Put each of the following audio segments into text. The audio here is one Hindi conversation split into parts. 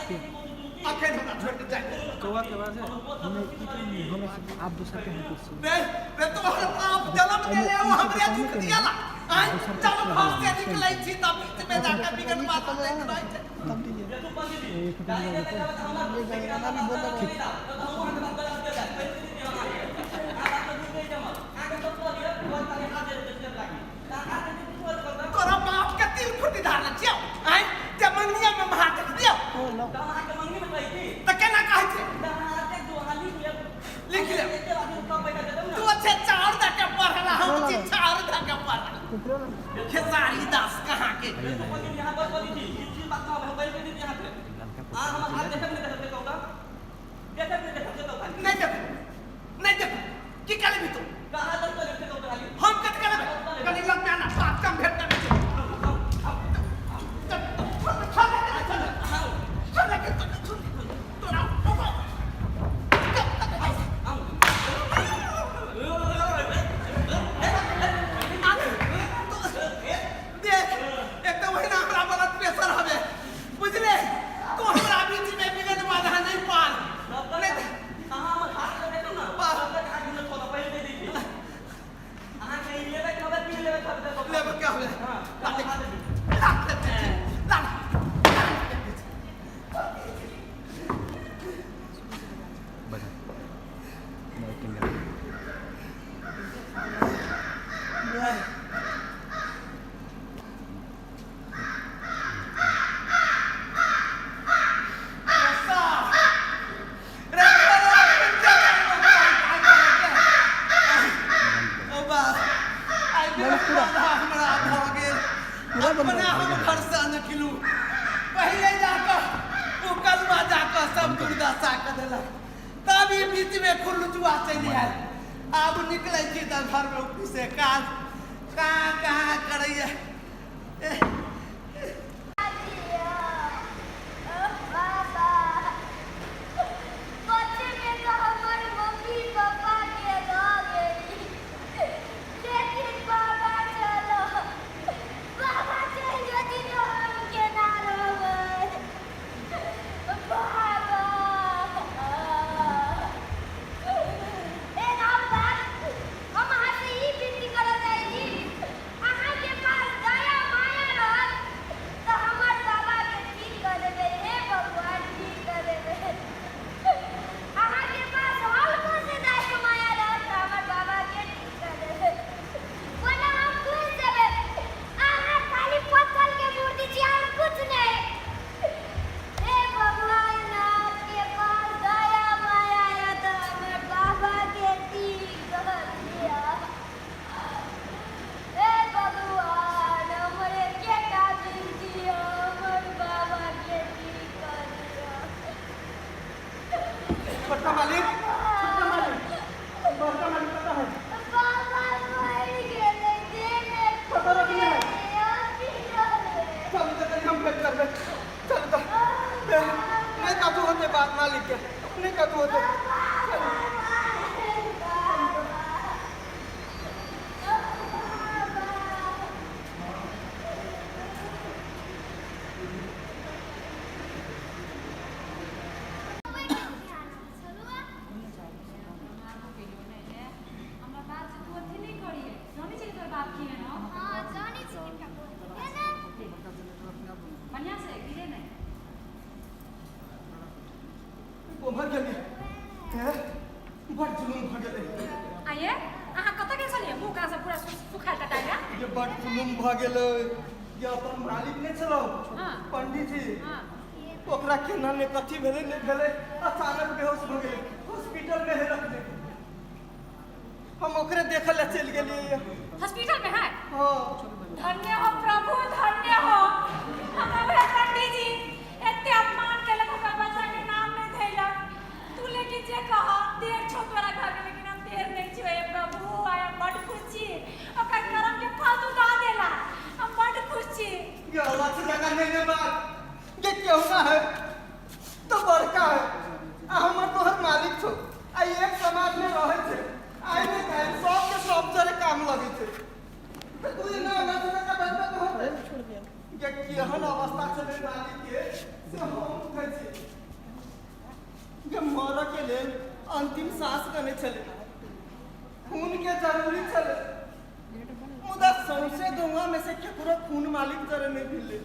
आखिर हमरा छोड़ के जाए कौवा के बाद है हमें आप दूसरा के हाथ से रे तो आप जन्म दे ले हमरे दुख दियाला आई चल भाग से निकलै छी तब में जाके बिगड़ बात नहीं रही छै तब दीजिए तोरा बाप के तिल फुटी धारल छियौ आई जे मंगनिया में महा देख दियौ त केना कहै छै लिख ले तू अच्छे चार द के पढ़ला हम छी चार द के पढ़ला खेसारी दास कहां के यहां पर बोली थी इसी बात में हम बैठ के यहां पे हम हाथ देखे नहीं देखे कहूंगा नहीं देख की करे भी तू कहां तक तो लिखते कहूंगा हम कत करे कनी लग में आना बात कम भेट करने चल अब निकले छी त घर में ऑफिस से काल कहां करैया पंडित जी ओकरा केना ने कथी भेले ने भेले अचानक बेहोश भ गेले हॉस्पिटल में है रख दे हम ओकरे देखले चल गेलिए हॉस्पिटल में है हां धन्य हो प्रभु धन्य हो हमरा पंडित जी एते अपमान केलक ओकर बच्चा के नाम नहीं धैलक तू लेकिन जे कह देर छो तोरा घर में लेकिन हम देर नहीं छिए प्रभु आई एम बड़ खुशी ओकर करम के फल तू दा देला हम बड़ खुशी ये अल्लाह से जगह नहीं बात ये क्यों ना है तो बड़का है हमर तोहर मालिक छो आई एक समाज में रहे थे आई ने काहे सब के सब जरे काम लगे थे तो तू ना ना का बच्चा तो छोड़ दिया ये केहन अवस्था चले मालिक के से हम कहै छी के लेल अंतिम सांस गने चले खून के जरूरी चले मुदा सौसे दुआ में से केकरो खून मालिक जरे नहीं मिले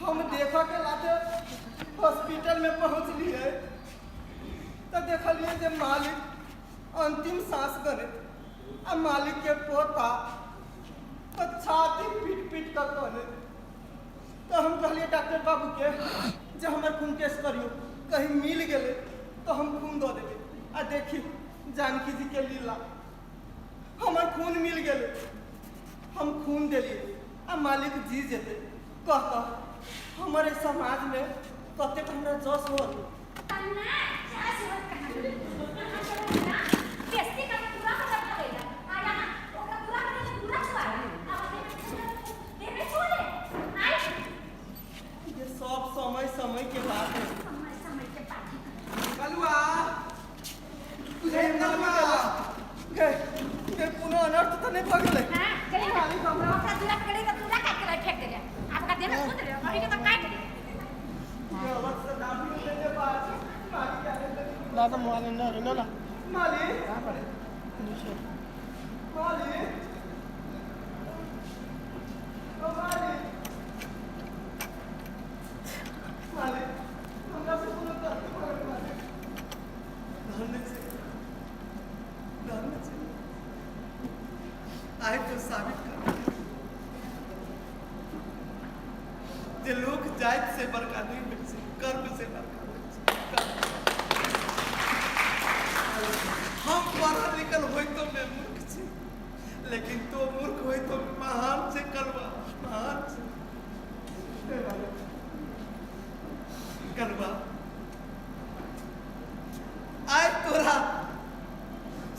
हम देखा के लाते हॉस्पिटल में पहुंच लिए तो देखलिए जे मालिक अंतिम सांस गने आ मालिक के पोता तो छाती पीट पीट कर कहले तो हम कहलिए डॉक्टर बाबू के जे हमारे खून टेस्ट करियो कहीं मिल गए तो हम खून दे देवे आ देखी जानकी जी के लीला हमारे खून मिल गए हम खून दिलिए आ मालिक जी जेते कहता हमारे समाज में कते हमरा जस हो ये सब समय समय के बात है कलुआ तुझे कलुआ के पुनः अनर्थ तो नहीं पगले मालिक हमरा ये अवस्था दाबी लेने बाद मालिक आने लगे दादा मोबाइल ना ना मालिक कहाँ पर है दूसरे मालिक ओ मालिक मालिक हमरा से सुनो तो मालिक धन्य से आए तो साबित कर जे लोग जात से बड़का नहीं बन से कर्म से बड़का बन से हम पढ़ा लिखल होई तो मैं मूर्ख छी लेकिन तो मूर्ख होई तो महान से कलवा महान से कलवा आय तोरा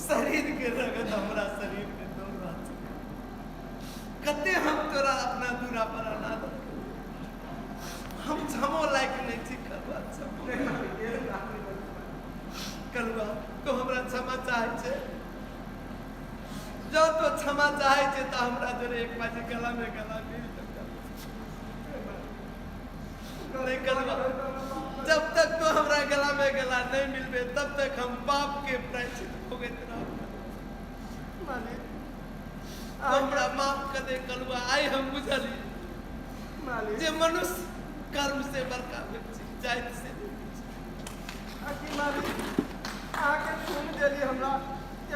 शरीर के रगत हमरा शरीर में दौड़ा कते हम तोरा अपना दूरा पर अनाथ हम क्षमो लायक नहीं थी कलवा कलवा को हमरा क्षमा चाहे छे जो तो क्षमा चाहे छे तो हमरा जरे एक बाजी गला में गला मिल नहीं कलवा जब तक तो हमरा गला में गला नहीं मिलबे तब तक हम पाप के प्रायश्चित भोगत रहब मालिक हमरा माफ कर दे कलवा आई हम बुझली मालिक जे मनुष्य कर्म से बड़का व्यक्ति जात से आखिर मालिक आके खून देली हमरा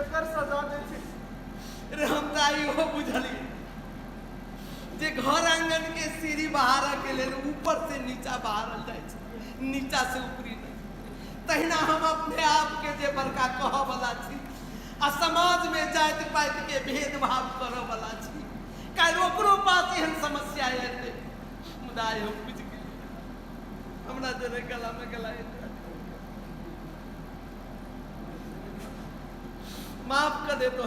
एकर सजा दे छै रे हम त आई हो बुझली जे घर आंगन के सीढ़ी बहारा के लेल ऊपर से नीचा बहारल जाय छै नीचा से ऊपरी नहीं तहिना हम अपने आप के जे बड़का कह वाला छी आ समाज में जात पात के भेदभाव करऽ वाला छी काल ओकरो पास एहन समस्या एते मुदा हम बुझ गेली हमरा जरे गला में गला माफ कर दे तो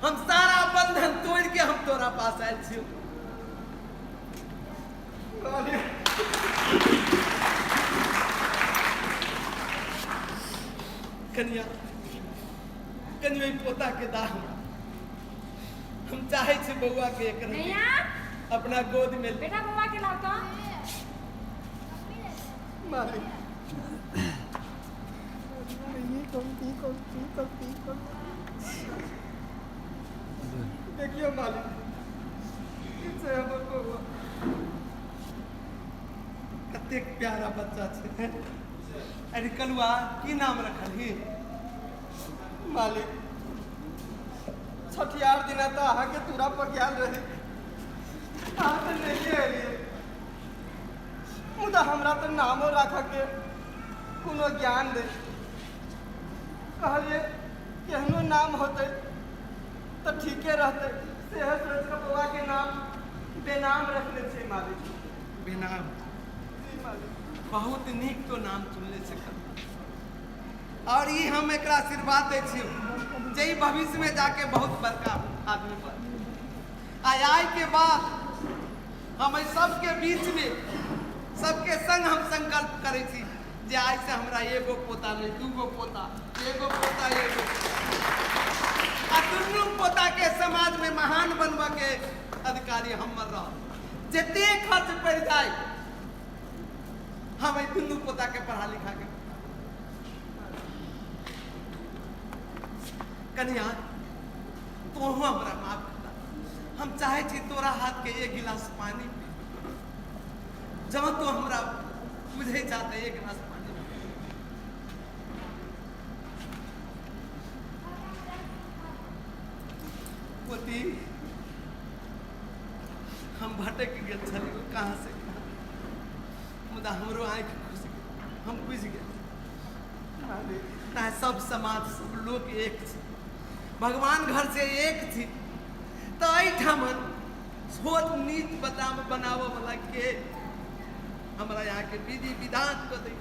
हम सारा बंधन तोड़ के हम तोरा पास आए छी कन्या कन्या पोता के दाह हम चाहे छी बउआ के एक अपना गोद में बेटा बउआ के लाओ तो मालिक देखियो मालिक इसे हमर बउआ कते प्यारा बच्चा छे अरे कलुआ की नाम रखल ही मालिक छठियार दिना तो अहाँ के तूरा पर गेल रही अहाँ तो नहीं एलिए मुदा हमरा तो नामो राख के कोनो ज्ञान दे कहलिए केहनो नाम होते तो ठीके रहते सेह सोच के बउआ के नाम बेनाम रखले छे मालिक बेनाम जी मालिक बहुत नीक तो नाम चुनले छे और ये हम एक आशीर्वाद दे छी जे भविष्य में जाके बहुत बड़का आदमी बन आय के बाद हम सबके बीच में सबके संग हम संकल्प करे छी जे आज से हमरा एगो पोता नहीं दूगो पोता एगो पोता एगो आ दुनू पोता के समाज में महान बनवा के अधिकारी हमर रह जते खर्च पड़ जाए हम दुनू पोता के पढ़ा लिखा के कन्या तो हमरा माफ कर हम चाहे छी तोरा हाथ के एक गिलास पानी पी जब तो हमरा बुझे चाहते एक गिलास पानी पोती हम भटक गए छलियो कहाँ से मुदा हमरो आँख खुश हम बुझ गए ना सब समाज सब लोग एक छी भगवान घर से एक थी तो ठमन छोट नीत बनावे वाला के हमरा यहाँ के विधि विधान को दै